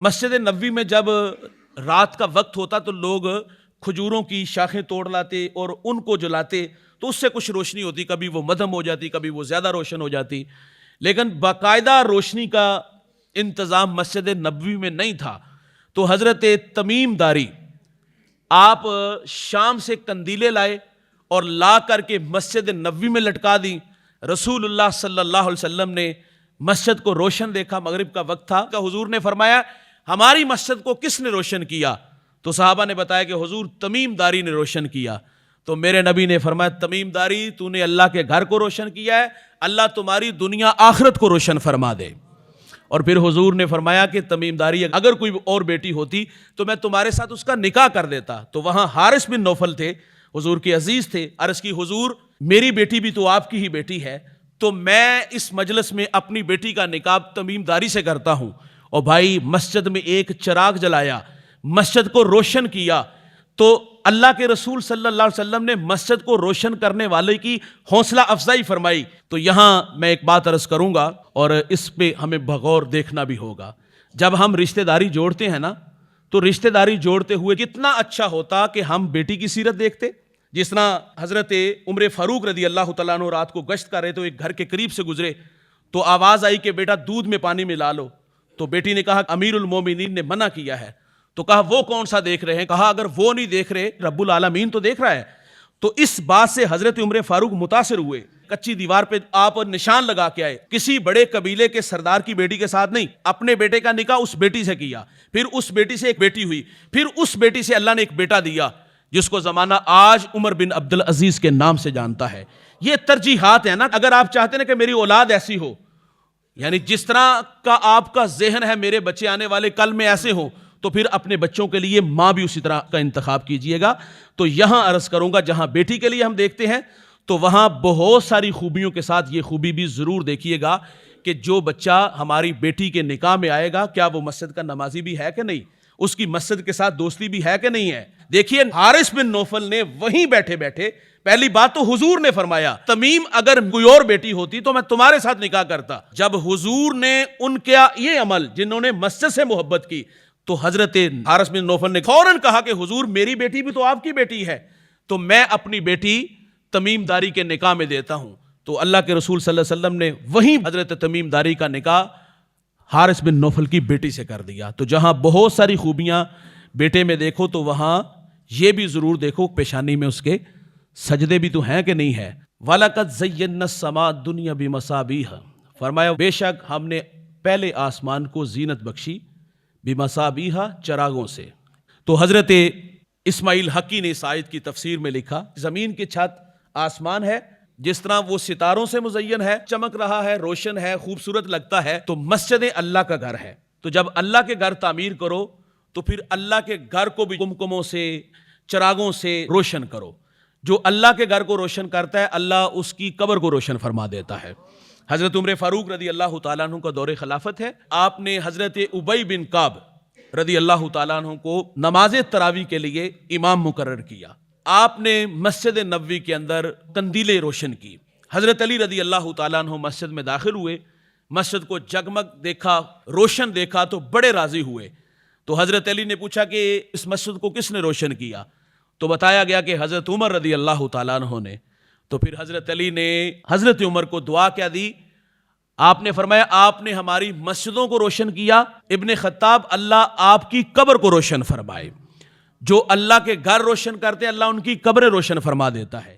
مسجد نبوی میں جب رات کا وقت ہوتا تو لوگ کھجوروں کی شاخیں توڑ لاتے اور ان کو جلاتے تو اس سے کچھ روشنی ہوتی، کبھی وہ مدھم ہو جاتی، کبھی وہ زیادہ روشن ہو جاتی، لیکن باقاعدہ روشنی کا انتظام مسجد نبوی میں نہیں تھا۔ تو حضرت تمیم داری آپ شام سے کندیلیں لائے اور لا کر کے مسجد نبوی میں لٹکا دیں۔ رسول اللہ صلی اللہ علیہ وسلم نے مسجد کو روشن دیکھا، مغرب کا وقت تھا، کہ حضور نے فرمایا ہماری مسجد کو کس نے روشن کیا؟ تو صحابہ نے بتایا کہ حضور تمیم داری نے روشن کیا۔ تو میرے نبی نے فرمایا تمیم داری تو نے اللہ کے گھر کو روشن کیا ہے، اللہ تمہاری دنیا آخرت کو روشن فرما دے۔ اور پھر حضور نے فرمایا کہ تمیم داری اگر کوئی اور بیٹی ہوتی تو میں تمہارے ساتھ اس کا نکاح کر دیتا۔ تو وہاں حارث بن نوفل تھے، حضور کے عزیز تھے، عرض کی حضور میری بیٹی بھی تو آپ کی ہی بیٹی ہے، تو میں اس مجلس میں اپنی بیٹی کا نکاح تمیم داری سے کرتا ہوں۔ اور بھائی مسجد میں ایک چراغ جلایا، مسجد کو روشن کیا، تو اللہ کے رسول صلی اللہ علیہ وسلم نے مسجد کو روشن کرنے والے کی حوصلہ افزائی فرمائی۔ تو یہاں میں ایک بات عرض کروں گا اور اس پہ ہمیں بغور دیکھنا بھی ہوگا۔ جب ہم رشتہ داری جوڑتے ہیں نا، تو رشتہ داری جوڑتے ہوئے کتنا اچھا ہوتا کہ ہم بیٹی کی سیرت دیکھتے۔ جس طرح حضرت عمر فاروق رضی اللہ تعالیٰ عنہ رات کو گشت کر رہے تو ایک گھر کے قریب سے گزرے تو آواز آئی کہ بیٹا دودھ میں پانی ملا لو۔ تو بیٹی نے کہا امیر المومنین نے منع کیا ہے۔ تو کہا وہ کون سا دیکھ رہے ہیں؟ کہا اگر وہ نہیں دیکھ رہے رب العالمین تو دیکھ رہا ہے۔ تو اس بات سے حضرت عمر فاروق متاثر ہوئے، کچی دیوار پہ آپ نشان لگا کے آئے، کسی بڑے قبیلے کے سردار کی بیٹی کے ساتھ نہیں، اپنے بیٹے کا نکاح اس بیٹی سے کیا، پھر اس بیٹی سے ایک بیٹی ہوئی، پھر اس بیٹی سے اللہ نے ایک بیٹا دیا جس کو زمانہ آج عمر بن عبدالعزیز کے نام سے جانتا ہے۔ یہ ترجیحات ہیں نا۔ اگر آپ چاہتے ہیں کہ میری اولاد ایسی ہو، یعنی جس طرح کا آپ کا ذہن ہے میرے بچے آنے والے کل میں ایسے ہوں، تو پھر اپنے بچوں کے لیے ماں بھی اسی طرح کا انتخاب کیجئے گا۔ تو یہاں عرض کروں گا جہاں بیٹی کے لیے ہم دیکھتے ہیں تو وہاں بہت ساری خوبیوں کے ساتھ یہ خوبی بھی ضرور دیکھیے گا کہ جو بچہ ہماری بیٹی کے نکاح میں آئے گا کیا وہ مسجد کا نمازی بھی ہے کہ نہیں، اس کی مسجد کے ساتھ دوستی بھی ہے کہ نہیں ہے۔ دیکھیے حارث بن نوفل نے وہیں بیٹھے بیٹھے پہلی بات تو حضور نے فرمایا تمیم اگر کوئی اور بیٹی ہوتی تو میں تمہارے ساتھ نکاح کرتا۔ جب حضور نے ان کا یہ عمل، جنہوں نے مسجد سے محبت کی، تو حضرت حارث بن نوفل نے فوراً کہا کہ حضور میری بیٹی بھی تو آپ کی بیٹی ہے، تو میں اپنی بیٹی تمیم داری کے نکاح میں دیتا ہوں۔ تو اللہ کے رسول صلی اللہ علیہ وسلم نے وہیں حضرت تمیم داری کا نکاح حارث بن نوفل کی بیٹی سے کر دیا۔ تو جہاں بہت ساری خوبیاں بیٹے میں دیکھو تو وہاں یہ بھی ضرور دیکھو پیشانی میں اس کے سجدے بھی تو ہیں کہ نہیں ہے۔ وَلَقَدْ زَيَّنَّا السَّمَاءَ الدُّنْيَا بِمَصَابِيحَ، فرمایا بے شک ہم نے پہلے آسمان کو زینت بخشی، بِمَصَابِيحَ چراغوں سے۔ تو حضرت اسماعیل حقی نے اس آیت کی تفسیر میں لکھا زمین کی چھت آسمان ہے، جس طرح وہ ستاروں سے مزین ہے، چمک رہا ہے، روشن ہے، خوبصورت لگتا ہے، تو مسجد اللہ کا گھر ہے۔ تو جب اللہ کے گھر تعمیر کرو تو پھر اللہ کے گھر کو بھی کمکموں سے، چراغوں سے روشن کرو۔ جو اللہ کے گھر کو روشن کرتا ہے اللہ اس کی قبر کو روشن فرما دیتا ہے۔ حضرت عمر فاروق رضی اللہ تعالیٰ عنہ کا دور خلافت ہے، آپ نے حضرت ابی بن کعب رضی اللہ تعالیٰ عنہ کو نماز تراویح کے لیے امام مقرر کیا۔ آپ نے مسجد نبوی کے اندر قندیلیں روشن کی۔ حضرت علی رضی اللہ تعالیٰ عنہ مسجد میں داخل ہوئے، مسجد کو جگمگ دیکھا، روشن دیکھا تو بڑے راضی ہوئے۔ تو حضرت علی نے پوچھا کہ اس مسجد کو کس نے روشن کیا؟ تو بتایا گیا کہ حضرت عمر رضی اللہ تعالیٰ عنہ نے۔ تو پھر حضرت علی نے حضرت عمر کو دعا کیا دی؟ آپ نے فرمایا آپ نے ہماری مسجدوں کو روشن کیا، ابن خطاب اللہ آپ کی قبر کو روشن فرمائے۔ جو اللہ کے گھر روشن کرتے ہیں اللہ ان کی قبریں روشن فرما دیتا ہے۔